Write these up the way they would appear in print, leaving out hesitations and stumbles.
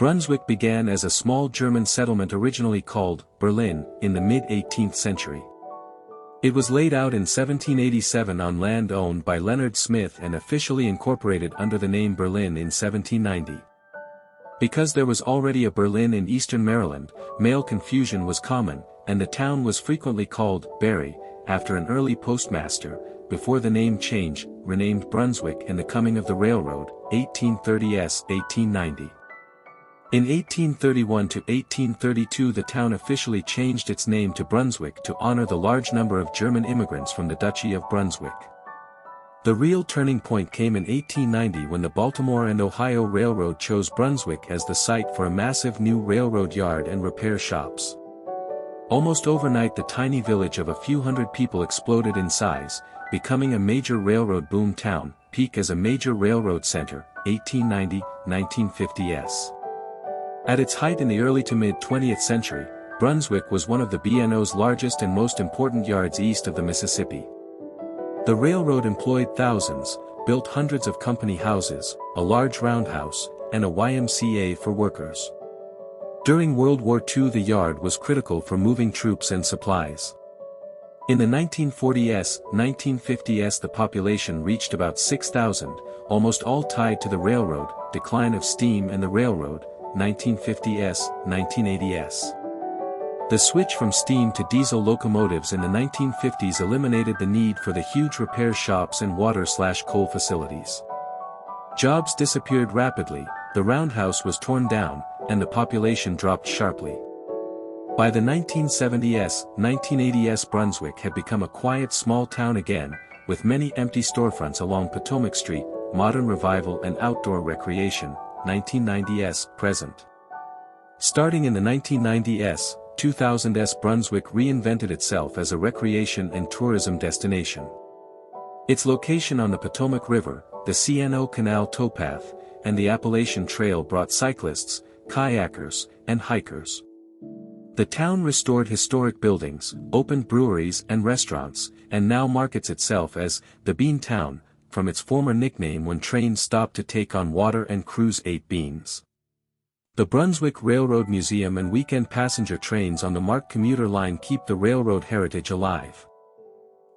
Brunswick began as a small German settlement originally called Berlin in the mid-18th century. It was laid out in 1787 on land owned by Leonard Smith and officially incorporated under the name Berlin in 1790. Because there was already a Berlin in eastern Maryland, male confusion was common, and the town was frequently called Barry, after an early postmaster, before the name change, renamed Brunswick and the coming of the railroad, 1830s-1890. In 1831 to 1832 the town officially changed its name to Brunswick to honor the large number of German immigrants from the Duchy of Brunswick. The real turning point came in 1890 when the Baltimore and Ohio Railroad chose Brunswick as the site for a massive new railroad yard and repair shops. Almost overnight the tiny village of a few hundred people exploded in size, becoming a major railroad boom town, peak as a major railroad center, 1890-1950s. At its height in the early to mid-20th century, Brunswick was one of the BNO's largest and most important yards east of the Mississippi. The railroad employed thousands, built hundreds of company houses, a large roundhouse, and a YMCA for workers. During World War II the yard was critical for moving troops and supplies. In the 1940s, 1950s the population reached about 6,000, almost all tied to the railroad, decline of steam and the railroad, 1950s, 1980s. The switch from steam to diesel locomotives in the 1950s eliminated the need for the huge repair shops and water/coal facilities. Jobs disappeared rapidly, the roundhouse was torn down, and the population dropped sharply. By the 1970s, 1980s Brunswick had become a quiet small town again, with many empty storefronts along Potomac Street, modern revival and outdoor recreation, 1990s present. Starting in the 1990s, 2000s Brunswick reinvented itself as a recreation and tourism destination. Its location on the Potomac River, the CNO Canal towpath, and the Appalachian Trail brought cyclists, kayakers, and hikers. The town restored historic buildings, opened breweries and restaurants, and now markets itself as the Bean Town, from its former nickname when trains stopped to take on water and crews ate beans. The Brunswick Railroad Museum and weekend passenger trains on the MARC commuter line keep the railroad heritage alive.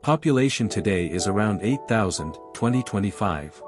Population today is around 8,000, 2025.